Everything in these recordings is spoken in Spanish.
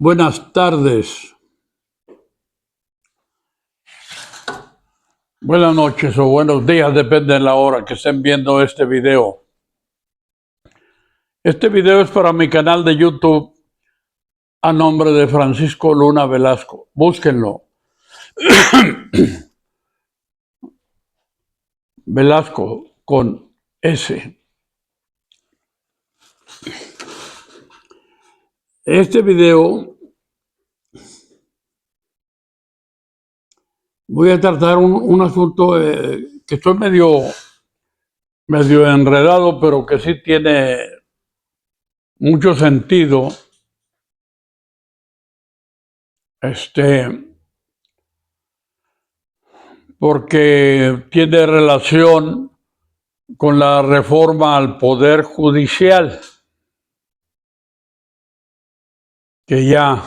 Buenas tardes, buenas noches o buenos días, depende de la hora que estén viendo este video. Este video es para mi canal de YouTube a nombre de Francisco Luna Velasco. Búsquenlo. Velasco con S. Este video voy a tratar un asunto que estoy medio enredado, pero que sí tiene mucho sentido. Porque tiene relación con la reforma al Poder Judicial, que ya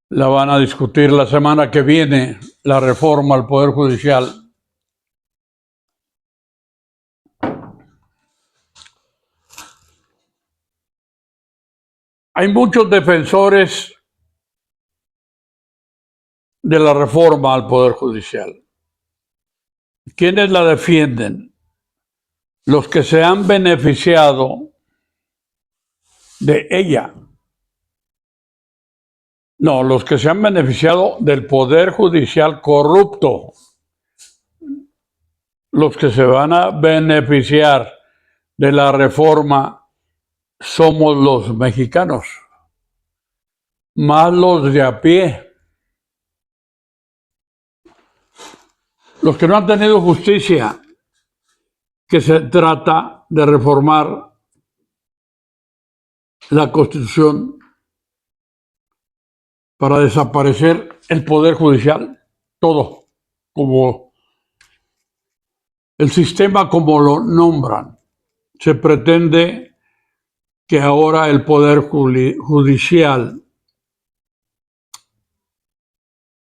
la van a discutir la semana que viene, la reforma al Poder Judicial. Hay muchos defensores de la reforma al Poder Judicial. ¿Quiénes la defienden? Los que se han beneficiado de ella. No, los que se han beneficiado del Poder Judicial corrupto. Los que se van a beneficiar de la reforma somos los mexicanos, más los de a pie. Los que no han tenido justicia, que se trata de reformar la Constitución para desaparecer el Poder Judicial, todo, como el sistema como lo nombran. Se pretende que ahora el Poder Judicial,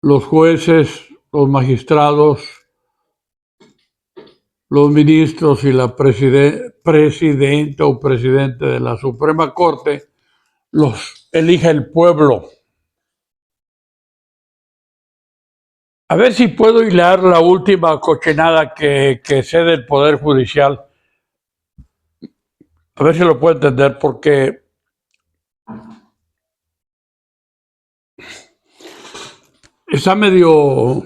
los jueces, los magistrados, los ministros y la presidenta o presidente de la Suprema Corte los elige el pueblo. A ver si puedo hilar la última cochinada que sé del Poder Judicial. A ver si lo puedo entender, porque está medio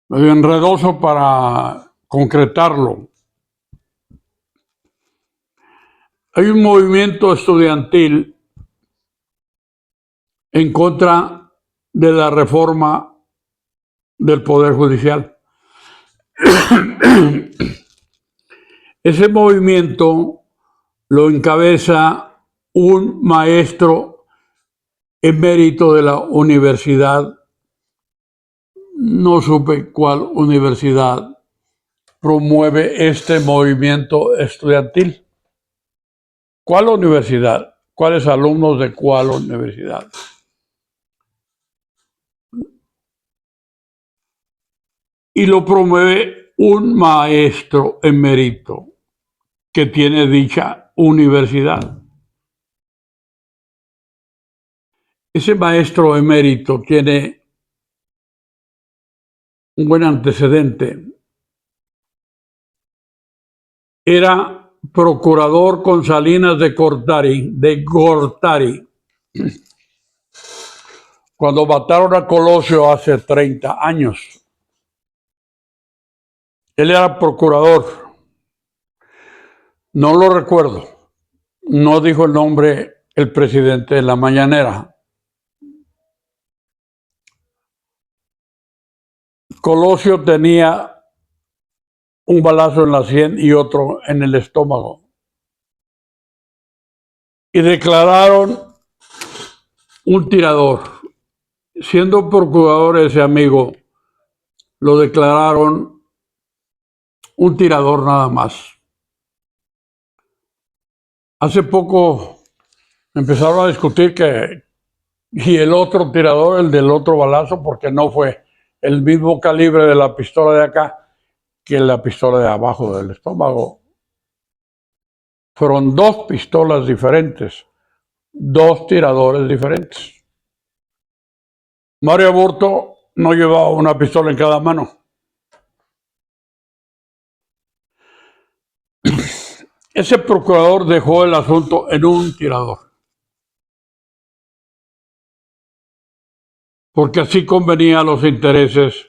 enredoso para concretarlo. Hay un movimiento estudiantil en contra de la reforma del Poder Judicial. Ese movimiento lo encabeza un maestro emérito de la universidad, no supe cuál universidad promueve este movimiento estudiantil. ¿Cuál universidad? ¿Cuáles alumnos de cuál universidad? Y lo promueve un maestro emérito que tiene dicha universidad. Ese maestro emérito tiene un buen antecedente. Era procurador con Salinas de Gortari, cuando mataron a Colosio hace 30 años. Él era procurador. No lo recuerdo. No dijo el nombre el presidente de la mañanera. Colosio tenía un balazo en la sien y otro en el estómago. Y declararon un tirador. Siendo procurador ese amigo, lo declararon un tirador nada más. Hace poco empezaron a discutir y el otro tirador, el del otro balazo, porque no fue el mismo calibre de la pistola de acá que la pistola de abajo del estómago. Fueron dos pistolas diferentes, dos tiradores diferentes. Mario Aburto no llevaba una pistola en cada mano. Ese procurador dejó el asunto en un tirador, porque así convenía a los intereses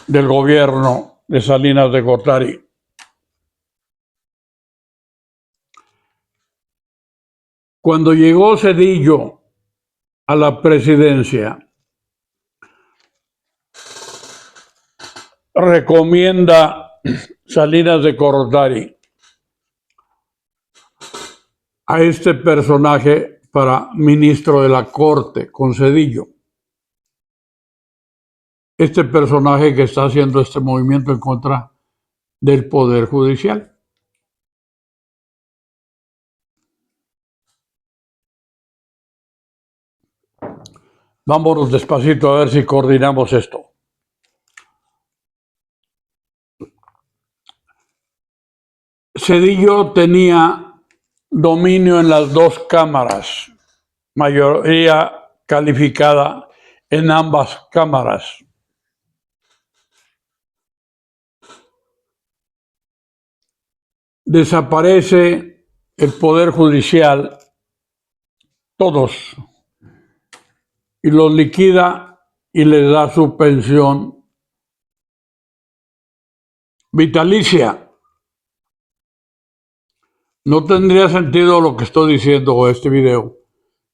del gobierno de Salinas de Gortari. Cuando llegó Zedillo a la presidencia, recomienda Salinas de Gortari a este personaje para ministro de la Corte con Zedillo. Este personaje que está haciendo este movimiento en contra del Poder Judicial. Vámonos despacito a ver si coordinamos esto. Zedillo tenía dominio en las dos cámaras, mayoría calificada en ambas cámaras. Desaparece el Poder Judicial, todos, y los liquida y les da su pensión vitalicia. No tendría sentido lo que estoy diciendo en este video,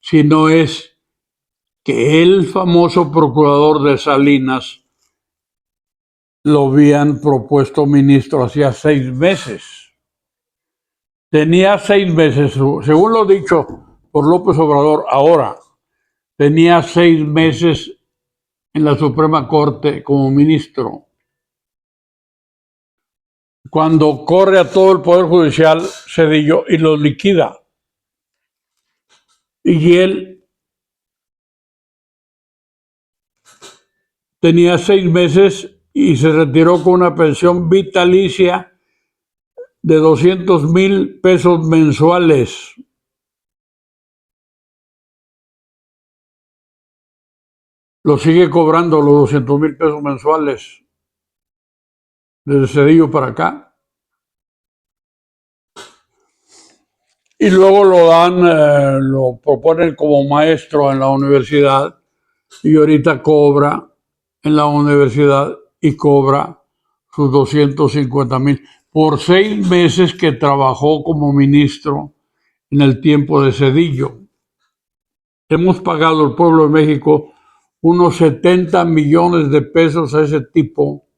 si no es que el famoso procurador de Salinas lo habían propuesto ministro hacía 6 meses. Tenía 6 meses, según lo dicho por López Obrador ahora, tenía 6 meses en la Suprema Corte como ministro. Cuando corre a todo el Poder Judicial, Zedillo, y los liquida. Y él tenía 6 meses y se retiró con una pensión vitalicia de 200,000 pesos mensuales. Lo sigue cobrando los 200,000 pesos mensuales desde Zedillo para acá. Y luego lo dan, lo proponen como maestro en la universidad y ahorita cobra en la universidad y cobra sus 250,000 por 6 meses que trabajó como ministro en el tiempo de Zedillo. Hemos pagado el pueblo de México unos 70 millones de pesos a ese tipo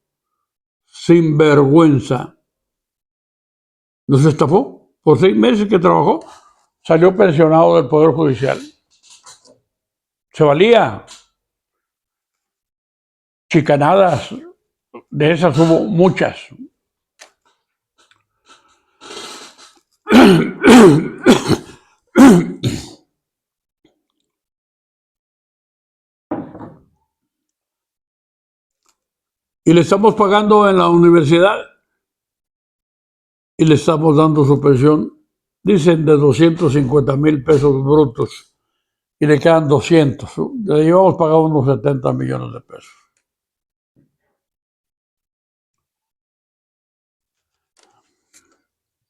sin vergüenza. Nos estafó. Por 6 meses que trabajó, salió pensionado del Poder Judicial. Se valía. Chicanadas, de esas hubo muchas. Y le estamos pagando en la universidad y le estamos dando su pensión, dicen, de 250,000 pesos brutos y le quedan 200. Le llevamos pagado unos 70 millones de pesos.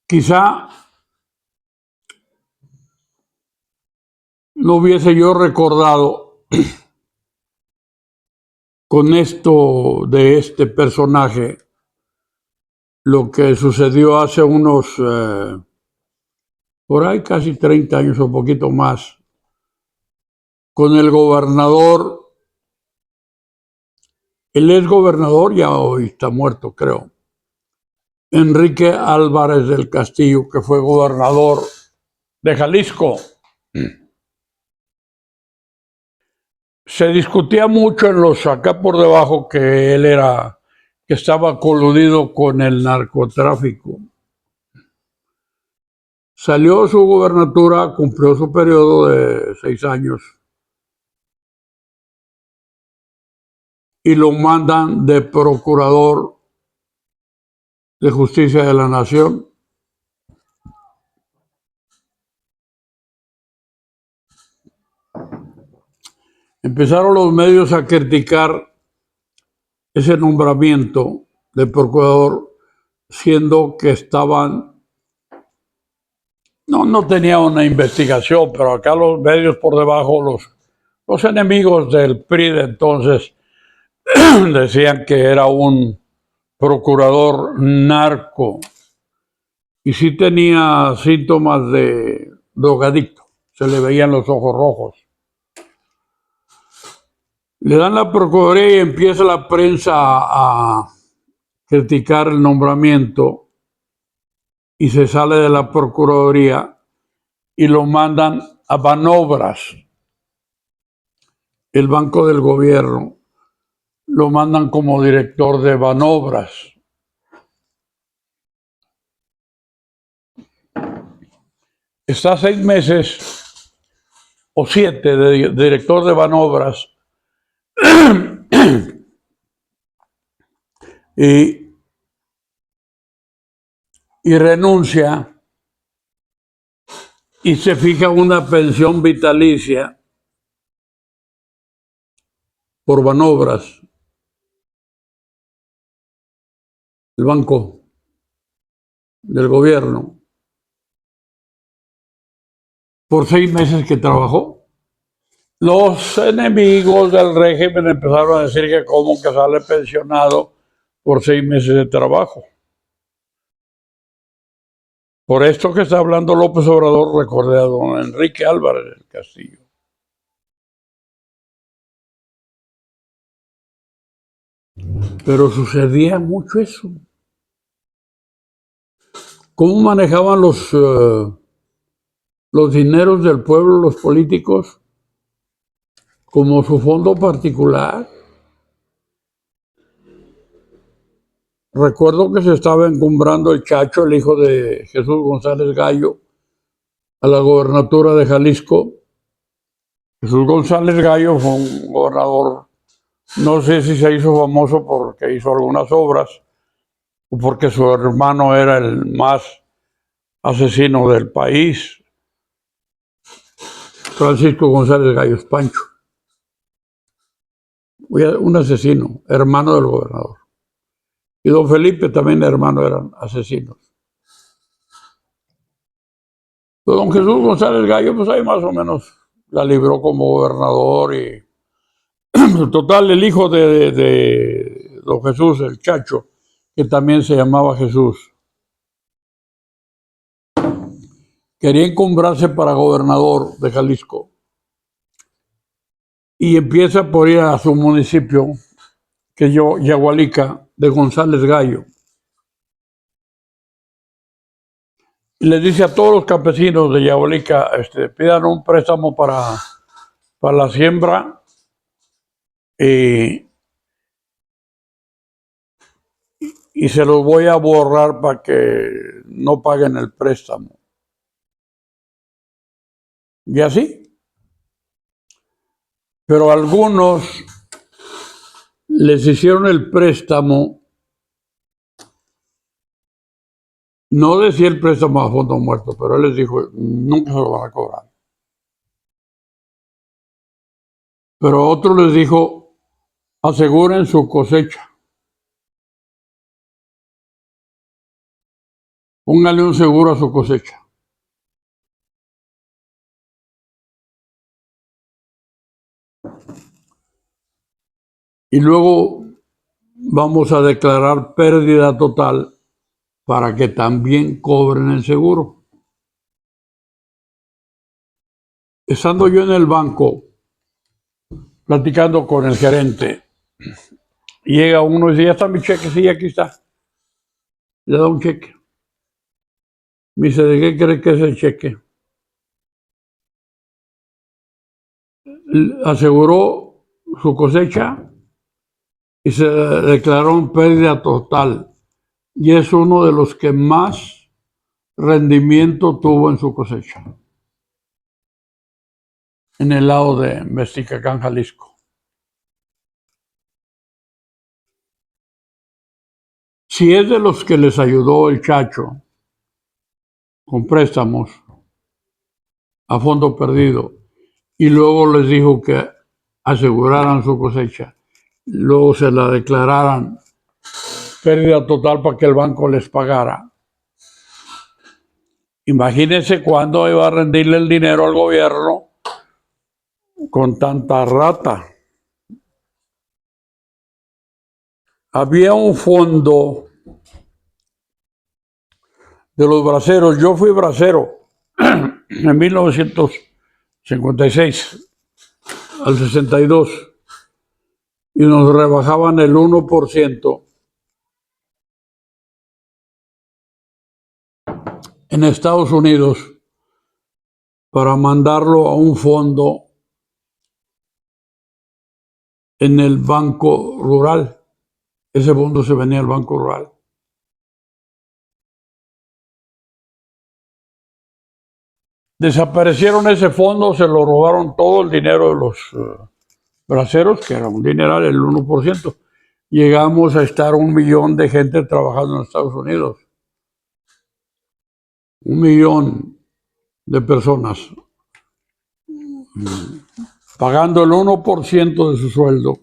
Quizá no hubiese yo recordado con esto de este personaje lo que sucedió hace unos, por ahí casi 30 años o un poquito más, con el gobernador, el exgobernador, ya hoy está muerto, creo, Enrique Álvarez del Castillo, que fue gobernador de Jalisco. Se discutía mucho en los acá por debajo que él era, que estaba coludido con el narcotráfico. Salió su gobernatura, cumplió su periodo de 6 años y lo mandan de procurador de justicia de la nación. empezaron los medios a criticar ese nombramiento de procurador, siendo que no tenía una investigación, pero acá los medios por debajo, los enemigos del PRI de entonces decían que era un procurador narco y sí tenía síntomas de drogadicto, se le veían los ojos rojos. Le dan la procuraduría y empieza la prensa a criticar el nombramiento y se sale de la procuraduría y lo mandan a Banobras, el Banco del Gobierno, lo mandan como director de Banobras. Está 6 meses o 7 de director de Banobras y renuncia y se fija una pensión vitalicia por Banobras, el Banco del Gobierno, por 6 meses que trabajó. Los enemigos del régimen empezaron a decir que cómo que sale pensionado por 6 meses de trabajo. Por esto que está hablando López Obrador, recordé a don Enrique Álvarez del Castillo. Pero sucedía mucho eso. ¿Cómo manejaban los dineros del pueblo, los políticos? Como su fondo particular. Recuerdo que se estaba encumbrando el Chacho, el hijo de Jesús González Gallo, a la gobernatura de Jalisco. Jesús González Gallo fue un gobernador, no sé si se hizo famoso porque hizo algunas obras o porque su hermano era el más asesino del país, Francisco González Gallo Pancho, un asesino, hermano del gobernador. Y don Felipe también, hermano, eran asesinos. Pero don Jesús González Gallo, pues ahí más o menos la libró como gobernador y total, el hijo de don Jesús, el Chacho, que también se llamaba Jesús, quería encumbrarse para gobernador de Jalisco y empieza por ir a su municipio, que yo, Yagualica, de González Gallo. Y le dice a todos los campesinos de Yagualica, pidan un préstamo para la siembra y se los voy a borrar para que no paguen el préstamo. Y así. Pero algunos les hicieron el préstamo, no decía el préstamo a fondo muerto, pero él les dijo, nunca se lo van a cobrar. Pero a otros les dijo, aseguren su cosecha. Póngale un seguro a su cosecha. Y luego vamos a declarar pérdida total para que también cobren el seguro. Estando yo en el banco, platicando con el gerente, llega uno y dice, ya está mi cheque, sí, aquí está. Le da un cheque. Me dice, ¿de qué cree que es el cheque? Aseguró su cosecha y se declaró en pérdida total. Y es uno de los que más rendimiento tuvo en su cosecha. En el lado de Mesticacán, Jalisco. Si es de los que les ayudó el Chacho con préstamos a fondo perdido y luego les dijo que aseguraran su cosecha, luego se la declararan pérdida total para que el banco les pagara. Imagínense cuándo iba a rendirle el dinero al gobierno con tanta rata. Había un fondo de los braceros. Yo fui bracero en 1956 al 62 y nos rebajaban el 1% en Estados Unidos para mandarlo a un fondo en el Banco Rural. Ese fondo se venía al Banco Rural. Desaparecieron ese fondo, se lo robaron todo el dinero de los braceros, que era un dineral, el 1%. Llegamos a estar 1 millón de gente trabajando en Estados Unidos. 1 millón de personas pagando el 1% de su sueldo.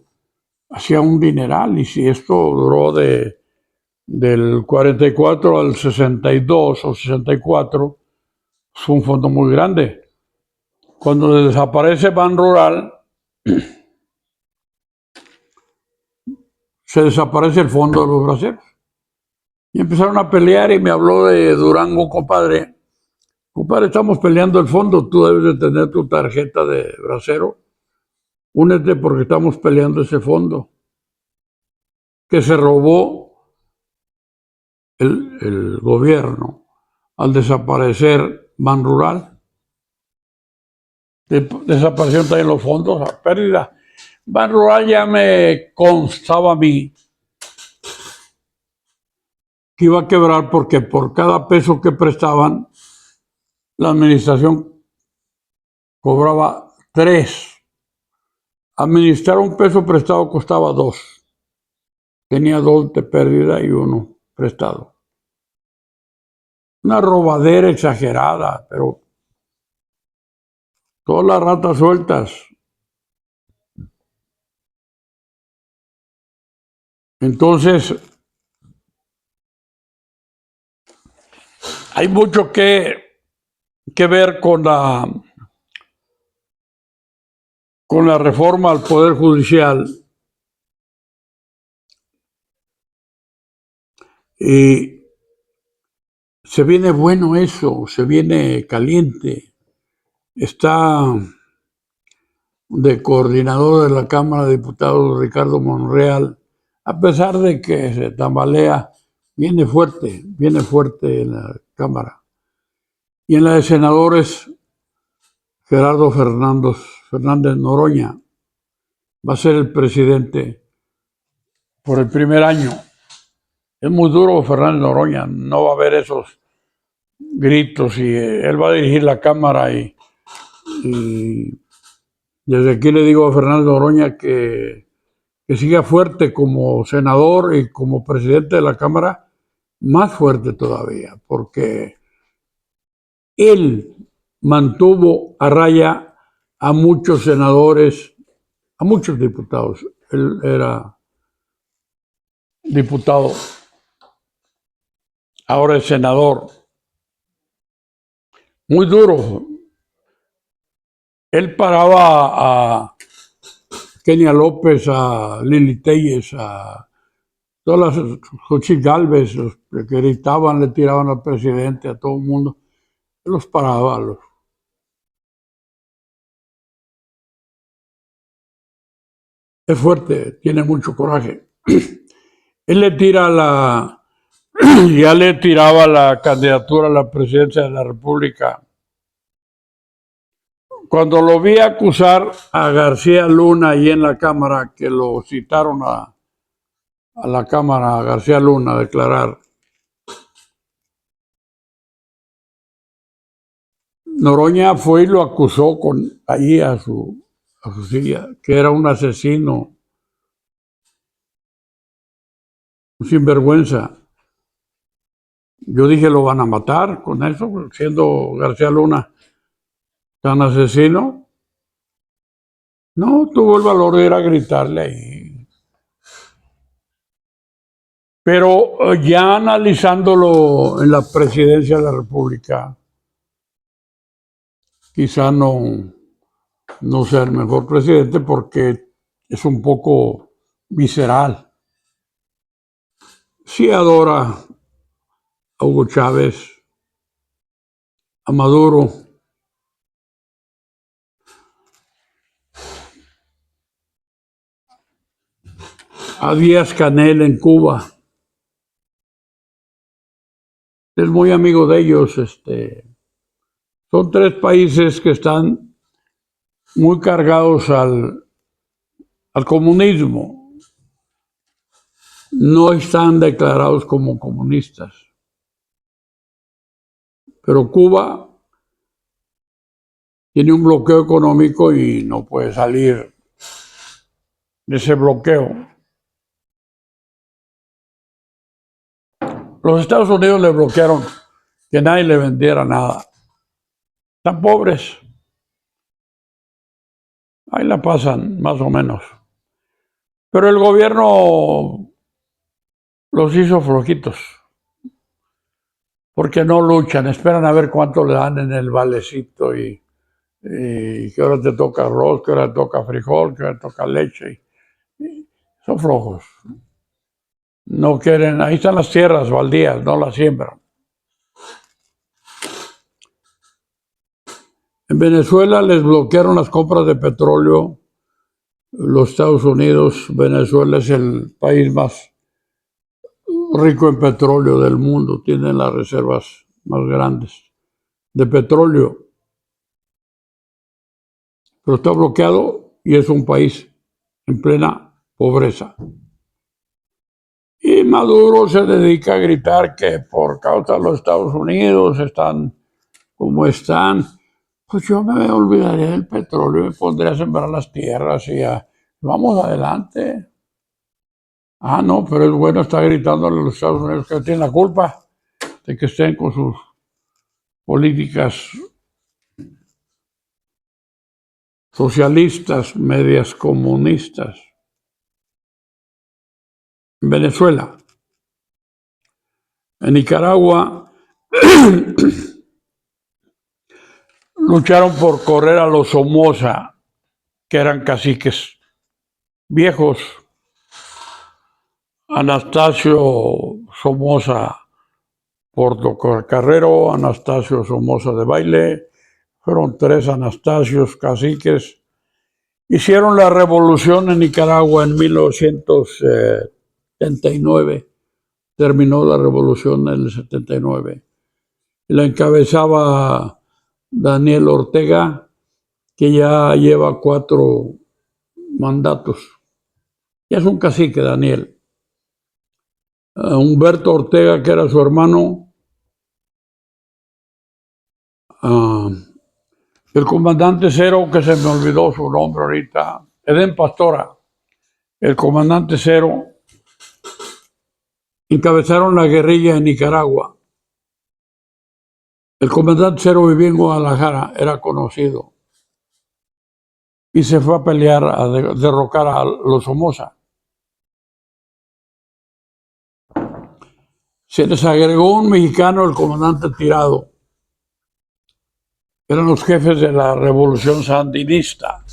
Hacía un dineral, y si esto duró del 44 al 62 o 64, fue un fondo muy grande. Cuando desaparece Ban Rural, se desaparece el fondo de los braceros. Y empezaron a pelear y me habló de Durango, compadre. Compadre, estamos peleando el fondo, tú debes de tener tu tarjeta de bracero. Únete porque estamos peleando ese fondo que se robó el gobierno al desaparecer Ban Rural. Desaparecieron también los fondos a pérdida. Ban Rural ya me constaba a mí que iba a quebrar porque por cada peso que prestaban, la administración cobraba 3. Administrar un peso prestado costaba 2. Tenía 2 de pérdida y 1 prestado. Una robadera exagerada, pero todas las ratas sueltas. Entonces, hay mucho que ver con la reforma al Poder Judicial. Y se viene bueno eso, se viene caliente. Está de coordinador de la Cámara de Diputados Ricardo Monreal, a pesar de que se tambalea, viene fuerte en la Cámara. Y en la de senadores, Gerardo Fernández Noroña va a ser el presidente por el primer año. Es muy duro Fernández Noroña, no va a haber esos gritos y él va a dirigir la Cámara y desde aquí le digo a Fernández Noroña que siga fuerte como senador y como presidente de la Cámara, más fuerte todavía, porque él mantuvo a raya a muchos senadores, a muchos diputados. Él era diputado, ahora es senador. Muy duro. Él paraba a Kenia López, a Lili Telles, a todas las Xochitl Gálvez, los que gritaban, le tiraban al presidente, a todo el mundo. Él los paraba. Es fuerte, tiene mucho coraje. Él le tira ya le tiraba la candidatura a la presidencia de la República. Cuando lo vi acusar a García Luna ahí en la Cámara, que lo citaron a la Cámara, a García Luna, a declarar, Noroña fue y lo acusó allí a su silla, que era un asesino, un sinvergüenza. Yo dije, lo van a matar con eso, siendo García Luna tan asesino. No tuvo el valor de ir a gritarle ahí. Pero ya analizándolo en la presidencia de la República, quizá no sea el mejor presidente porque es un poco visceral. Sí adora a Hugo Chávez, a Maduro, a Díaz-Canel en Cuba. Es muy amigo de ellos. Son tres países que están muy cargados al comunismo. No están declarados como comunistas. Pero Cuba tiene un bloqueo económico y no puede salir de ese bloqueo. Los Estados Unidos le bloquearon que nadie le vendiera nada. Están pobres. Ahí la pasan, más o menos. Pero el gobierno los hizo flojitos. Porque no luchan, esperan a ver cuánto le dan en el valecito y qué hora te toca arroz, qué hora te toca frijol, qué hora te toca leche. Son flojos. No quieren, ahí están las tierras baldías, no las siembran. En Venezuela les bloquearon las compras de petróleo. Los Estados Unidos, Venezuela es el país más rico en petróleo del mundo, tiene las reservas más grandes de petróleo, pero está bloqueado y es un país en plena pobreza. Y Maduro se dedica a gritar que por causa de los Estados Unidos están como están. Pues yo me olvidaría del petróleo y me pondría a sembrar las tierras y vamos adelante. Ah, no, pero es bueno estar gritándole a los Estados Unidos que tienen la culpa de que estén con sus políticas socialistas, medias comunistas. En Venezuela, en Nicaragua, lucharon por correr a los Somoza, que eran caciques viejos. Anastasio Somoza Portocarrero, Anastasio Somoza de Baile, fueron tres Anastasios caciques. Hicieron la revolución en Nicaragua en 1979. Terminó la revolución en el 79. La encabezaba Daniel Ortega, que ya lleva 4 mandatos. Ya es un cacique, Daniel. Humberto Ortega, que era su hermano. El comandante Cero, que se me olvidó su nombre ahorita. Edén Pastora. El comandante Cero. Encabezaron la guerrilla en Nicaragua. El comandante Cero vivía en Guadalajara, era conocido. Y se fue a pelear, a derrocar a los Somoza. Se les agregó un mexicano, el comandante Tirado. Eran los jefes de la revolución sandinista.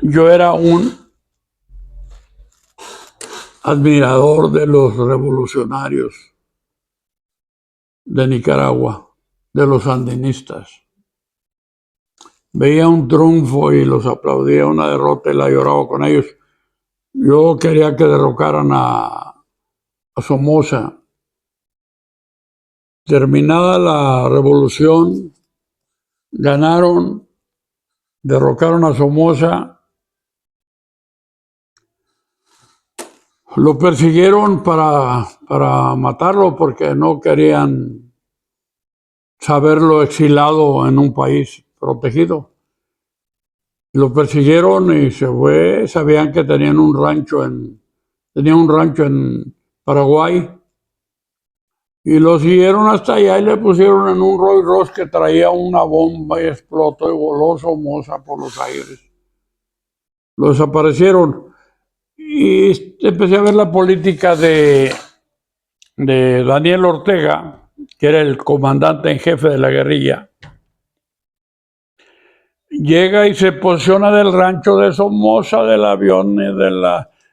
Yo era un admirador de los revolucionarios de Nicaragua, de los sandinistas. Veía un triunfo y los aplaudía, una derrota y la lloraba con ellos. Yo quería que derrocaran a Somoza. Terminada la revolución, ganaron, derrocaron a Somoza. Lo persiguieron para matarlo porque no querían saberlo exilado en un país protegido. Lo persiguieron y se fue. Sabían que tenían un rancho en Paraguay Y lo siguieron hasta allá y le pusieron en un Rolls Royce que traía una bomba y explotó y voló Somoza por los aires. Lo desaparecieron. Y empecé a ver la política de Daniel Ortega, que era el comandante en jefe de la guerrilla. Llega y se posiciona del rancho de Somoza, del avión y del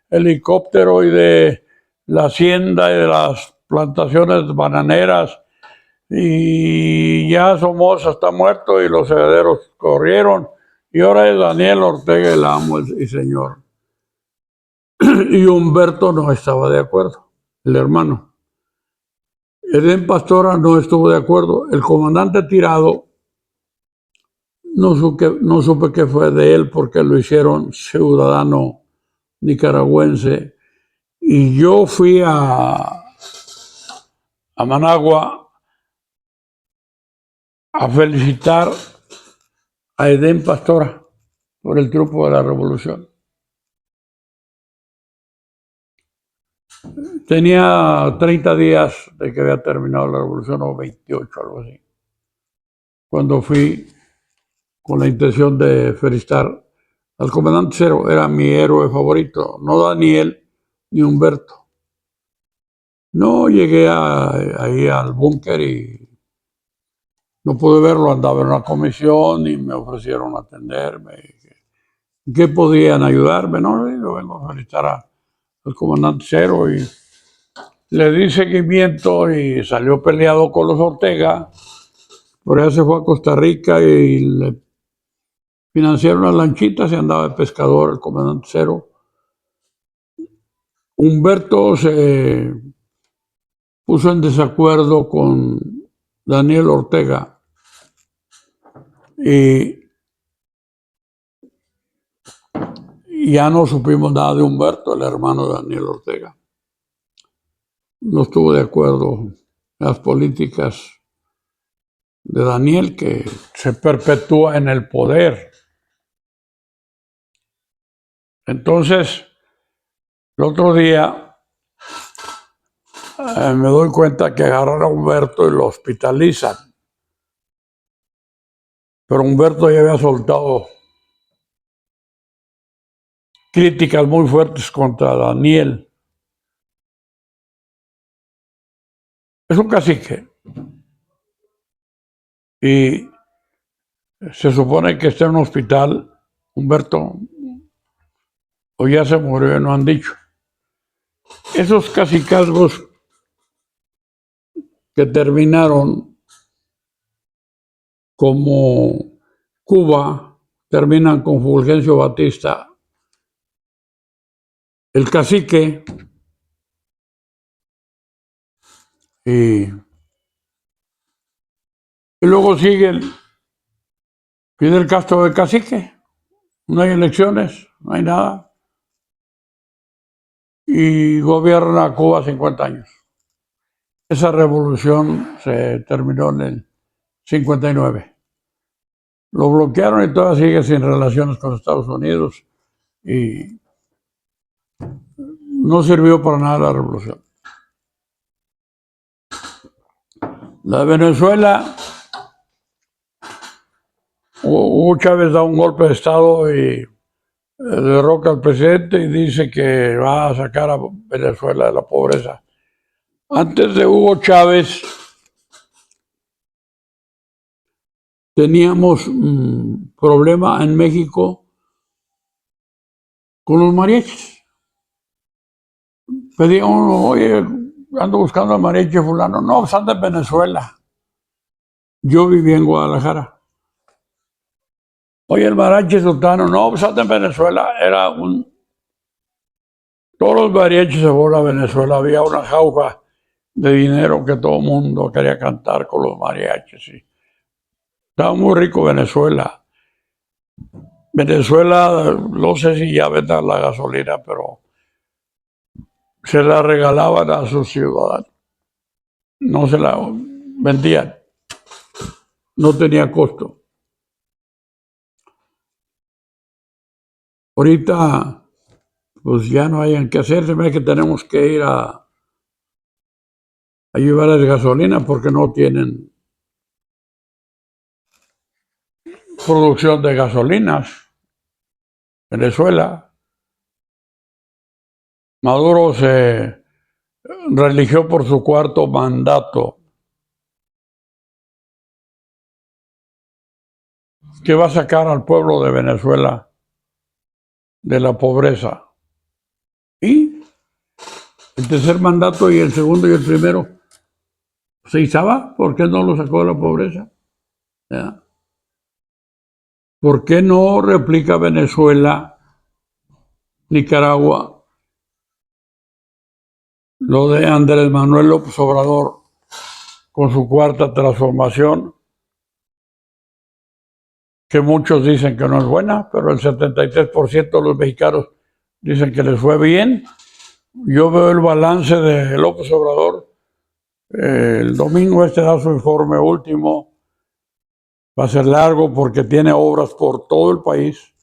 helicóptero y de la hacienda y de las plantaciones bananeras. Y ya Somoza está muerto y los herederos corrieron. Y ahora es Daniel Ortega el amo y señor. Y Humberto no estaba de acuerdo, el hermano. Edén Pastora no estuvo de acuerdo. El comandante Tirado, no supe qué fue de él porque lo hicieron ciudadano nicaragüense. Y yo fui a Managua a felicitar a Edén Pastora por el triunfo de la revolución. Tenía 30 días de que había terminado la revolución, o 28, algo así, cuando fui con la intención de felicitar al comandante Cero. Era mi héroe favorito, no Daniel ni Humberto. No llegué ahí al búnker y no pude verlo, andaba en una comisión y me ofrecieron atenderme. ¿Qué podían ayudarme? No, yo vengo a felicitar al comandante Cero y le di seguimiento y salió peleado con los Ortega. Por allá se fue a Costa Rica y le financiaron las lanchitas y andaba de pescador el comandante Cero. Humberto se puso en desacuerdo con Daniel Ortega y ya no supimos nada de Humberto, el hermano de Daniel Ortega. No estuvo de acuerdo en las políticas de Daniel, que se perpetúa en el poder. Entonces, el otro día me doy cuenta que agarran a Humberto y lo hospitalizan. Pero Humberto ya había soltado críticas muy fuertes contra Daniel. Es un cacique. Y se supone que está en un hospital, Humberto, o ya se murió, no han dicho. Esos cacicazgos que terminaron como Cuba, terminan con Fulgencio Batista, el cacique, y luego sigue Fidel Castro de cacique. No hay elecciones, no hay nada. Y gobierna Cuba 50 años. Esa revolución se terminó en el 59. Lo bloquearon y todavía sigue sin relaciones con Estados Unidos y no sirvió para nada la revolución. La de Venezuela, Hugo Chávez da un golpe de Estado y derroca al presidente y dice que va a sacar a Venezuela de la pobreza. Antes de Hugo Chávez teníamos un problema en México con los mariachis. Pedía uno, oye, ando buscando al mariachi fulano. No, pues anda en Venezuela. Yo vivía en Guadalajara. Oye, el mariachi sultano, no, pues anda en Venezuela. Todos los mariachis se fueron a Venezuela. Había una jauja de dinero que todo el mundo quería cantar con los mariachis. Sí. Estaba muy rico Venezuela. Venezuela, no sé si ya vendan la gasolina, pero se la regalaban a sus ciudadanos. No se la vendían. No tenía costo. Ahorita, pues ya no hay en qué hacer. Se ve que tenemos que ir Hay lugares de gasolina porque no tienen producción de gasolinas. Venezuela. Maduro se religió por su cuarto mandato, que va a sacar al pueblo de Venezuela de la pobreza. Y el tercer mandato y el segundo y el primero se izaba. ¿Por qué no lo sacó de la pobreza? ¿Ya? ¿Por qué no replica Venezuela, Nicaragua, lo de Andrés Manuel López Obrador con su cuarta transformación? Que muchos dicen que no es buena, pero el 73% de los mexicanos dicen que les fue bien. Yo veo el balance de López Obrador. El domingo da su informe último. Va a ser largo porque tiene obras por todo el país.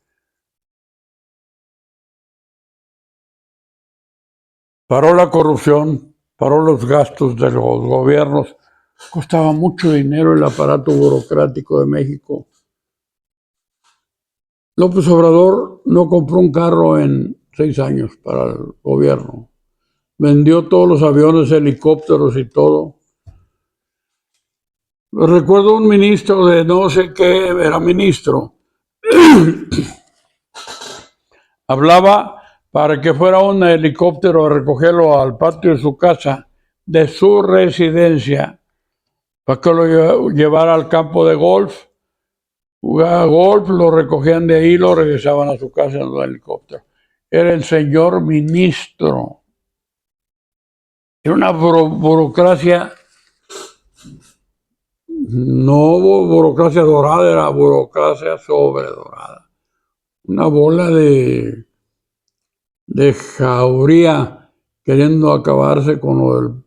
Paró la corrupción, paró los gastos de los gobiernos. Costaba mucho dinero el aparato burocrático de México. López Obrador no compró un carro en 6 años para el gobierno. Vendió todos los aviones, helicópteros y todo. Recuerdo un ministro de no sé qué, era ministro. Hablaba para que fuera un helicóptero a recogerlo al patio de su casa, de su residencia, para que lo llevara al campo de golf. Jugaba golf, lo recogían de ahí y lo regresaban a su casa en el helicóptero. Era el señor ministro. Era una burocracia, no burocracia dorada, era burocracia sobredorada. Una bola de jauría queriendo acabarse con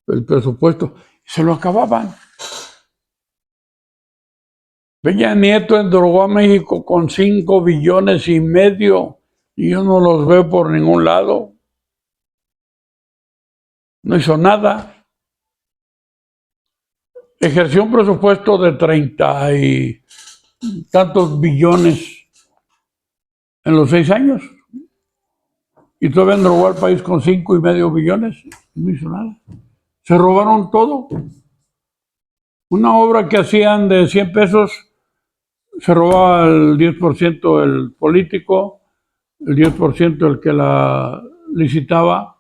el presupuesto. Se lo acababan. Peña Nieto endrogó a México con 5,5 billones y yo no los veo por ningún lado. No hizo nada. Ejerció un presupuesto de 30 y tantos billones en los 6 años. Y todavía endrogó al país con 5,5 billones. No hizo nada. Se robaron todo. Una obra que hacían de 100 pesos, se robaba el 10% el político, el 10% el que la licitaba.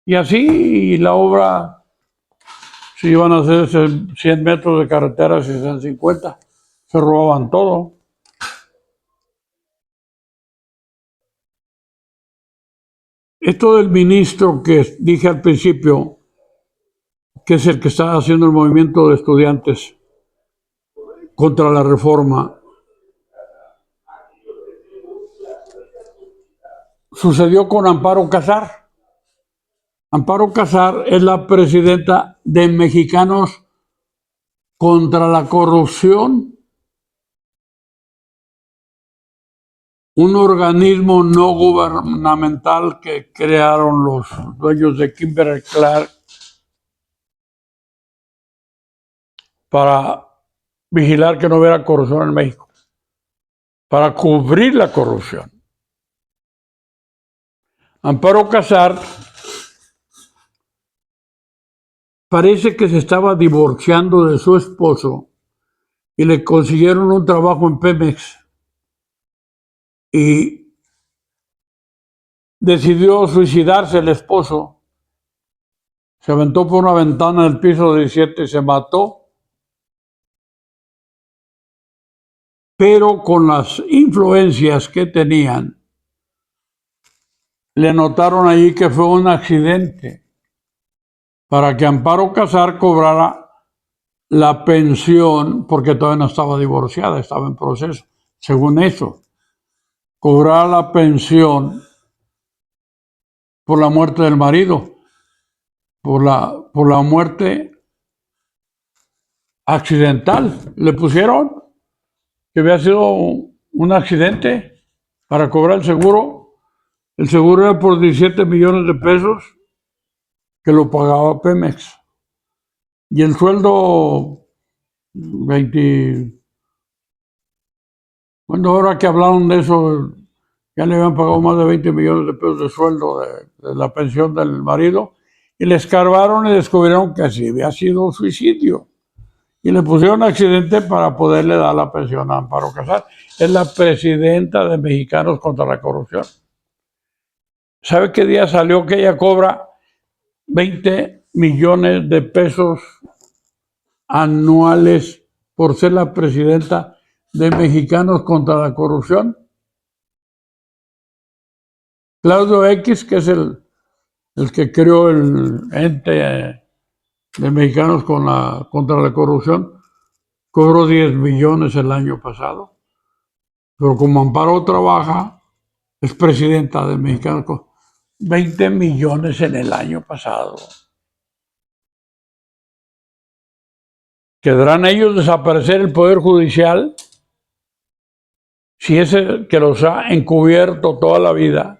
Y así la obra, si iban a hacer 100 metros de carretera, si sean 50, se robaban todo. Esto del ministro que dije al principio, que es el que está haciendo el movimiento de estudiantes contra la reforma, sucedió con Amparo Casar. Amparo Casar es la presidenta de Mexicanos contra la Corrupción, un organismo no gubernamental que crearon los dueños de Kimberly-Clark para vigilar que no hubiera corrupción en México, para cubrir la corrupción. Amparo Casar parece que se estaba divorciando de su esposo y le consiguieron un trabajo en Pemex y decidió suicidarse el esposo. Se aventó por una ventana del piso 17 y se mató. Pero con las influencias que tenían, le notaron allí que fue un accidente para que Amparo Casar cobrara la pensión, porque todavía no estaba divorciada, estaba en proceso, según eso, cobrara la pensión por la muerte del marido, por la muerte accidental. Le pusieron que había sido un accidente para cobrar el seguro. El seguro era por 17 millones de pesos que lo pagaba Pemex. Y el sueldo, 20, bueno, ahora que hablaron de eso, ya le habían pagado más de 20 millones de pesos de sueldo de la pensión del marido, y le escarbaron y descubrieron que así había sido un suicidio. Y le pusieron accidente para poderle dar la pensión a Amparo Casar. Es la presidenta de Mexicanos contra la Corrupción. ¿Sabe qué día salió que ella cobra 20 millones de pesos anuales por ser la presidenta de Mexicanos contra la Corrupción? Claudio X, que es el que creó el ente de Mexicanos contra la Corrupción, cobró 10 millones el año pasado. Pero como Amparo trabaja, es presidenta de Mexicanos con 20 millones en el año pasado. ¿Querrán ellos desaparecer el Poder Judicial? Si es el que los ha encubierto toda la vida,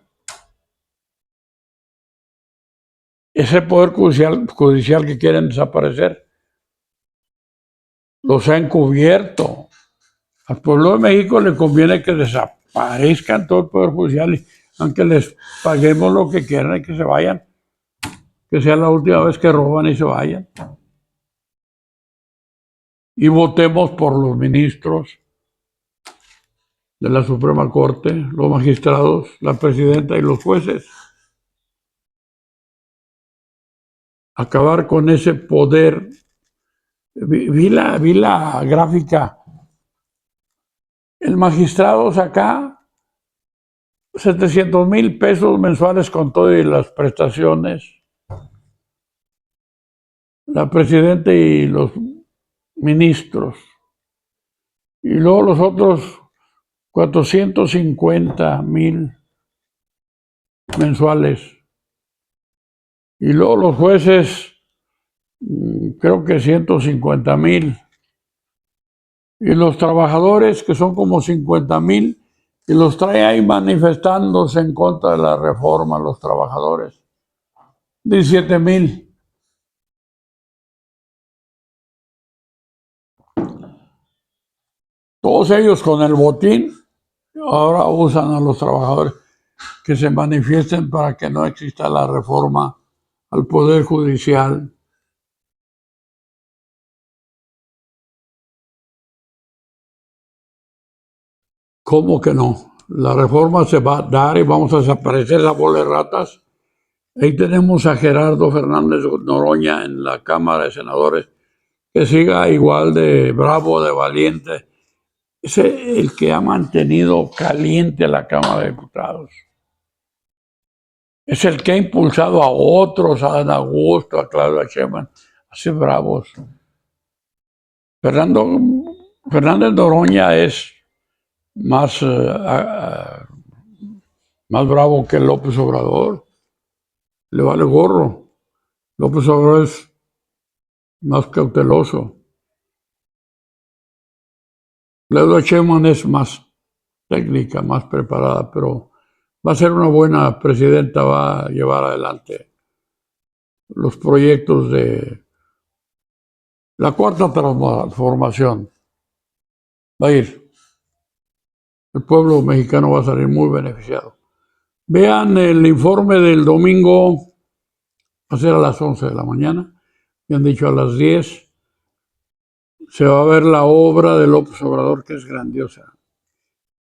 ese Poder Judicial que quieren desaparecer, los ha encubierto. Al pueblo de México le conviene que desaparezcan todo el Poder Judicial, y aunque les paguemos lo que quieran y que se vayan, que sea la última vez que roban y se vayan. Y votemos por los ministros de la Suprema Corte, los magistrados, la presidenta y los jueces. Acabar con ese poder. Vi la gráfica. El magistrado saca 700,000 pesos mensuales con todas las prestaciones. La presidenta y los ministros. Y luego los otros 450,000 mensuales. Y luego los jueces, creo que 150,000. Y los trabajadores, que son como 50,000, y los trae ahí manifestándose en contra de la reforma, los trabajadores. 17,000. Todos ellos con el botín, ahora usan a los trabajadores que se manifiesten para que no exista la reforma al Poder Judicial. ¿Cómo que no? La reforma se va a dar y vamos a desaparecer la bola de ratas. Ahí tenemos a Gerardo Fernández Noroña en la Cámara de Senadores, que siga igual de bravo, de valiente. Es el que ha mantenido caliente a la Cámara de Diputados. Es el que ha impulsado a otros, a Dan Augusto, a Claudia Sheinbaum, a ser bravos. Fernández Noroña es más bravo que López Obrador. Le vale gorro. López Obrador es más cauteloso. Claudia Sheinbaum es más técnica, más preparada, pero va a ser una buena presidenta, va a llevar adelante los proyectos de la cuarta transformación. Va a ir. El pueblo mexicano va a salir muy beneficiado. Vean el informe del domingo, va a ser a las 11 de la mañana, me han dicho a las 10. Se va a ver la obra de López Obrador, que es grandiosa.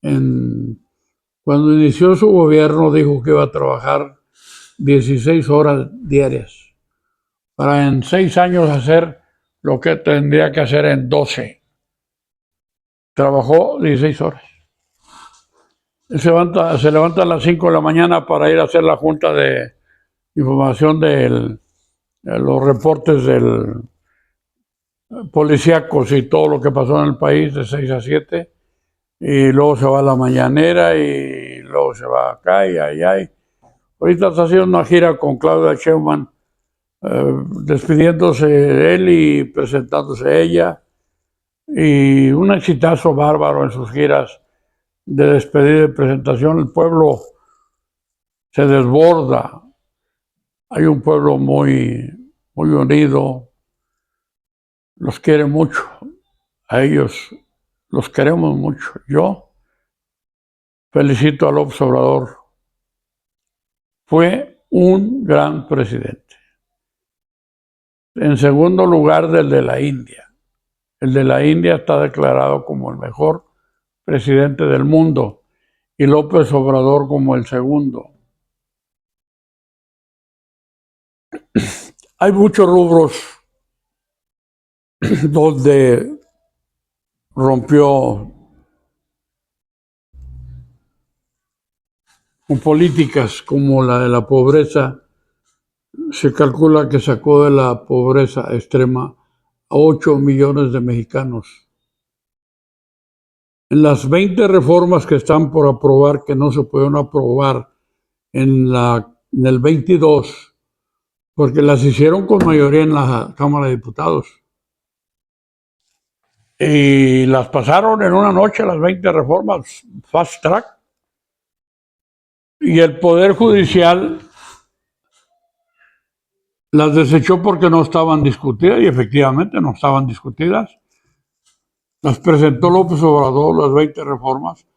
Cuando inició su gobierno dijo que iba a trabajar 16 horas diarias para en 6 años hacer lo que tendría que hacer en 12. Trabajó 16 horas. Se levanta a las 5 de la mañana para ir a hacer la junta de información de los reportes del policíacos y todo lo que pasó en el país de 6 a 7. Y luego se va a la mañanera y luego se va acá y allá. Ahorita está haciendo una gira con Claudia Sheinbaum, despidiéndose él y presentándose ella. Y un exitazo bárbaro en sus giras de despedida y presentación. El pueblo se desborda Hay un pueblo muy, muy unido, los quiere mucho, a ellos los queremos mucho. Yo felicito a López Obrador, fue un gran presidente. En segundo lugar, del de la India. El de la India está declarado como el mejor presidente del mundo y López Obrador como el segundo. Hay muchos rubros donde rompió con políticas como la de la pobreza. Se calcula que sacó de la pobreza extrema a 8 millones de mexicanos. En las 20 reformas que están por aprobar, que no se pudieron aprobar en el 22, porque las hicieron con mayoría en la Cámara de Diputados. Y las pasaron en una noche, las 20 reformas, fast track. Y el Poder Judicial las desechó porque no estaban discutidas, y efectivamente no estaban discutidas. Las presentó López Obrador, las 20 reformas.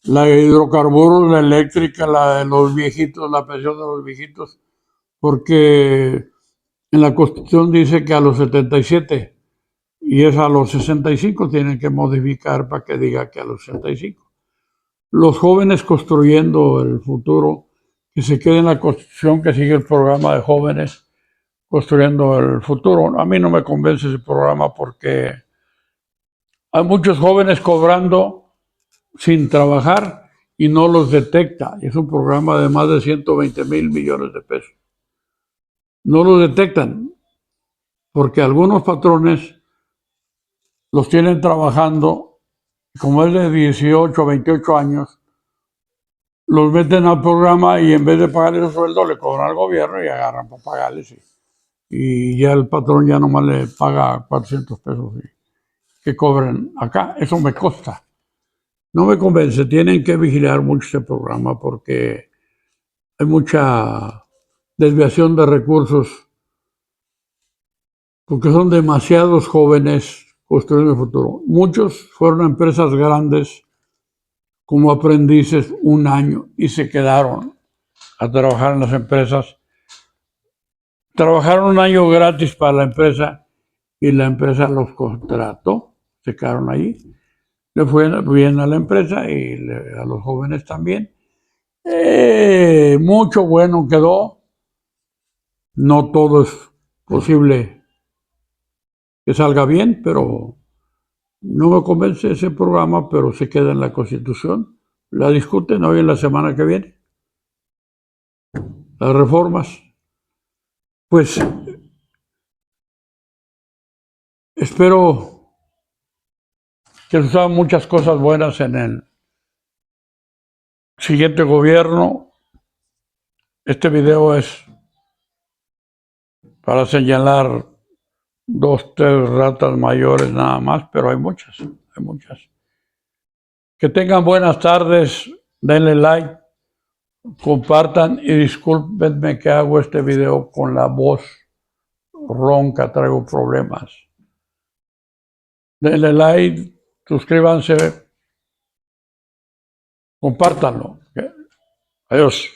La de hidrocarburos, la eléctrica, la de los viejitos, la pensión de los viejitos, porque en la Constitución dice que a los 77 y es a los 65 tienen que modificar para que diga que a los 65. Los jóvenes construyendo el futuro, que se quede en la Constitución, que sigue el programa de jóvenes construyendo el futuro. A mí no me convence ese programa porque hay muchos jóvenes cobrando sin trabajar y no los detecta. Es un programa de más de 120 mil millones de pesos. No los detectan porque algunos patrones los tienen trabajando, como es de 18 a 28 años, los meten al programa y en vez de pagarles el sueldo le cobran al gobierno y agarran para pagarles. Y ya el patrón ya nomás le paga 400 pesos que cobren acá. Eso me consta. No me convence, tienen que vigilar mucho este programa porque hay mucha desviación de recursos, porque son demasiados jóvenes construyendo el futuro. Muchos fueron a empresas grandes como aprendices un año y se quedaron a trabajar en las empresas. Trabajaron un año gratis para la empresa y la empresa los contrató, se quedaron allí. Le fue bien a la empresa y a los jóvenes también. Mucho bueno quedó. No todo es posible que salga bien, pero no me convence ese programa, pero se queda en la Constitución. La discuten hoy en la semana que viene. Las reformas. Pues espero que sucedan muchas cosas buenas en el siguiente gobierno. Este video es para señalar 2, 3 ratas mayores nada más, pero hay muchas, hay muchas. Que tengan buenas tardes, denle like, compartan y discúlpenme que hago este video con la voz ronca, traigo problemas. Denle like, suscríbanse, compártanlo. Adiós.